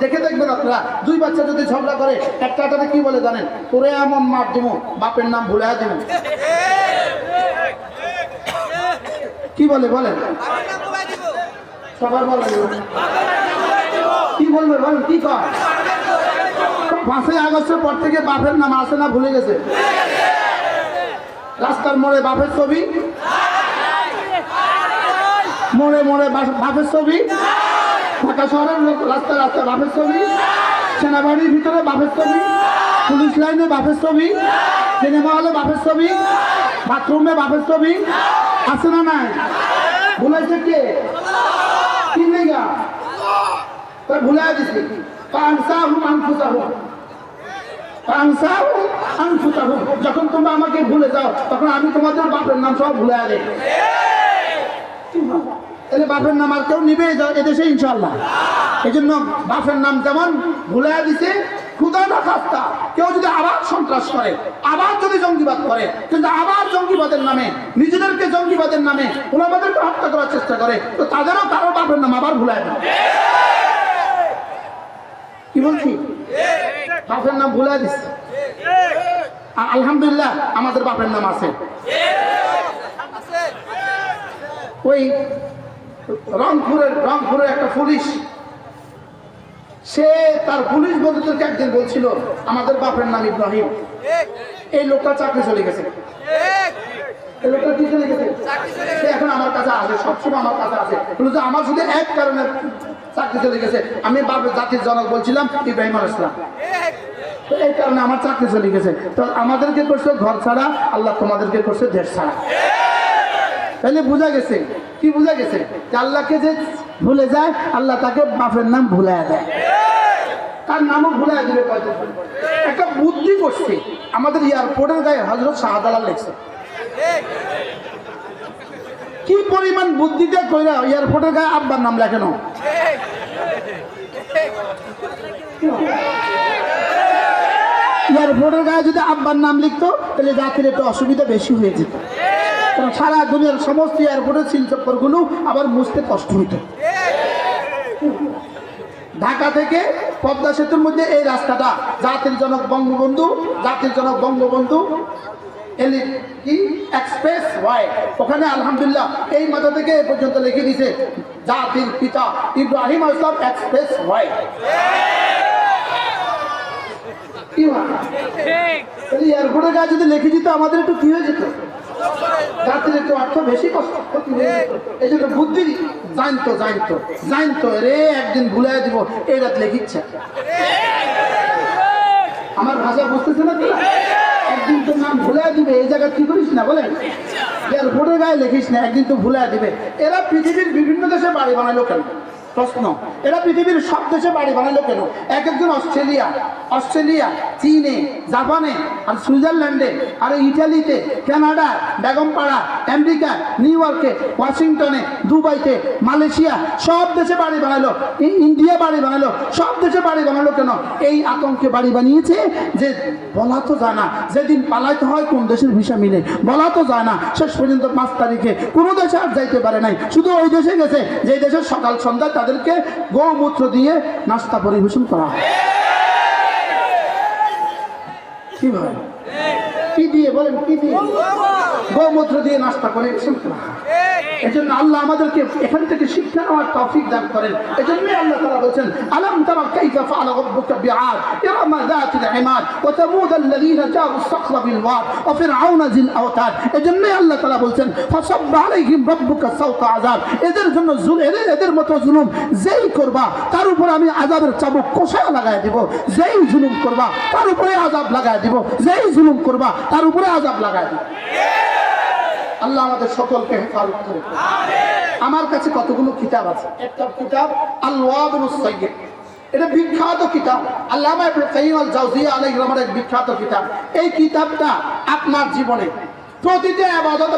দেখে দেখবেন আপনারা, দুই বাচ্চা যদি ঝগড়া করে একটাতে কি বলে জানেন? তোরে এমন মার দিব, বাপের নাম ভুলে দিব। কি বলে বলেন? সবার বলে কি বলবে বলেন? কি কয়? 5ই আগস্টের পর থেকে বাপের নাম আসে না, ভুলে গেছে? রাস্তার মোড়ে বাপের ছবি, মোড়ে মোড়ে বাপের ছবি, ঢাকা শহরের রাস্তা রাস্তা বাপের ছবি, সেনাবাহিনীর ভিতরে বাপের ছবি, পুলিশ লাইনে বাপের ছবি, সিনেমা হলে বাপের ছবি, বাথরুমে বাপের ছবি, আছে না নাই? ভুলাইছে কে? কি নেগা তাই ভুলাই দিছি। যখন তোমরা আমাকে ভুলে যাও তখন আমি তোমাদের বাপের নাম সব ভুলে দেই। তাহলে বাপের নাম আর কেউ নিবে এদেশে ইনশাল্লাহ। এই জন্য বাপের নাম যেমন ভুলে দিছে, খুদা না খাস্তা কেউ যদি আবার সন্ত্রাস করে, আবার যদি জঙ্গিবাদ করে, কিন্তু আবার জঙ্গিবাদের নামে, নিজেদেরকে জঙ্গিবাদের নামে ওনাদেরকে হত্যা করার চেষ্টা করে, তো তাদেরও কারো বাপের নাম আবার ভুলায় দেয়। কি বলছি? বাপের নাম ভুলায় দিচ্ছে। আলহামদুলিল্লাহ আমাদের বাপের নাম আছে। ওই রংপুরের একটা পুলিশ, সে তার পুলিশ বন্ধুদেরকে একদিন বলছিল আমাদের বাপের নাম ইব্রাহিম। এই লোকটা চাকরি চলে গেছে। এই লোকটা কি চলে গেছে? সে এখন আমার কাছে আসে, সবসময় আমার কাছে আসে। বলছে আমার শুধু এক কারণে চাকরি চলে গেছে, আমি বাপের জাতির জনক বলছিলাম ইব্রাহিম আলাইহিস সালাম, এই কারণে আমার চাকরি চলে গেছে। তো আমাদেরকে করছে ঘর ছাড়া, আল্লাহ তোমাদেরকে করছে দেশ ছাড়া। তাহলে বোঝা গেছে, কি বোঝা গেছে? যে আল্লাহকে যে ভুলে যায় আল্লাহ তাকে বাপের নাম ভুলাই দেয়, তার নামও ভুলাই দিবে। একটা বুদ্ধি করছে, আমাদের এয়ারপোর্টের গায়ে হযরত শাহজালাল লিখছে। কি পরিমাণ বুদ্ধিটা কইরা এয়ারপোর্টের গায়ে আব্বার নাম লেখেন। এয়ারপোর্টের গায়ে যদি আব্বার নাম লিখতো তাহলে জাতির একটু অসুবিধা বেশি হয়ে যেত। সারা দুনিয়ার সমস্ত এয়ারপোর্টের শিলচক্করগুলো আবার মুছতে কষ্ট হইত। ঢাকা থেকে পদ্মা সেতুর মধ্যে এই রাস্তাটা জাতির জনক বঙ্গবন্ধু, জাতির জনক বঙ্গবন্ধু কি এক্সপ্রেস ওয়ে, ওখানে আলহামদুলিল্লাহ এই মাথা থেকে এ পর্যন্ত লিখে দিছে জাতির পিতা ইব্রাহিম আলাইহিস সালাম এক্সপ্রেস ওয়ে। এয়ারপোর্টের গায়ে যদি লিখে দিত আমাদের একটু কি হয়ে যেত? জাতির একটু অর্থ বেশি কষ্ট ক্ষতি হয়ে যেত। এই জন্য বুদ্ধি জানতো রে একদিন ভুলে দিব, এই রাত লেখিচ্ছে। আমার ভাষা বুঝতেছে না? একদিন তো নাম ভুলে দিবে, এই জায়গা কি করিস না বলেন? এয়ারপোর্টের গায়ে লিখিস না, একদিন তো ভুলে দিবে। এরা পৃথিবীর বিভিন্ন দেশে বাড়ি বানাইলো কেন? প্রশ্ন। এরা পৃথিবীর সব দেশে বাড়ি বানাইলো কেন? এক একজন অস্ট্রেলিয়া, চীনে, জাপানে, আর সুইজারল্যান্ডে, আর ইটালিতে, কানাডা, বেগমপাড়া, আমেরিকা, নিউ ইয়র্কে, ওয়াশিংটনে, দুবাইতে, মালয়েশিয়া, সব দেশে বাড়ি বানাইলো। ইন্ডিয়া বাড়ি বানাইলো, সব দেশে বাড়ি বানাইলো কেন? এই আতঙ্কে বাড়ি বানিয়েছে যে বলা তো যায় না যেদিন পালাইতে হয় কোন দেশের ভিসা মিলে, বলা তো যায় না। শেষ পর্যন্ত 5 তারিখে কোনো দেশে আর যাইতে পারে নাই, শুধু ওই দেশে গেছে যে দেশের সকাল সন্ধ্যা তাদেরকে গোমূত্র দিয়ে নাস্তা পরিবেশন করা হয়। কি ভাই? কি দিয়ে বলেন? কি দিয়ে? গোমূত্র দিয়ে নাস্তা পরিবেশন করা হয়। এজন্য আল্লাহ আমাদেরকে এখান থেকে শিক্ষা নেওয়ার তৌফিক দান করেন। এজন্যই আল্লাহ তাআলা বলেন আলাম তারা কাইফা ফাআলা রাব্বুকা বিআদ ইরামা যাতিল ইমাদ ওয়া তামুদ আল্লাযীনা জাবু আস-সাখরা বিল ওয়াদ ওয়া ফিরআউনা যিল আওতাদ। এজন্যই আল্লাহ তাআলা বলেন ফাসাব্বা আলাইহিম রাব্বুকা সাওতা আযাব। এদের জন্য এদের মতো জুলুম যেই করবা তার উপর আমি আযাবের চাবুক কষায় লাগায় দেব। যেই জুলুম করবা তার উপরে আযাব লাগায় দেব, যেই জুলুম করবা তার উপরে আযাব লাগায় দেব। আল্লাহ আমাদের সকলকে হেফাজত করে। আমার কাছে কতগুলো কিতাব আছে। একটা কিতাব আল-ওয়াবিলুস সাইয়্যিব, এটা বিখ্যাত কিতাব, আল্লামা ইবনে কাইয়্যিম আল-জাওজিয়্যি আলাইহিস রহমাতুল্লাহ বিখ্যাত কিতাব। এই কিতাবটা আপনার জীবনে প্রতিটা ইবাদত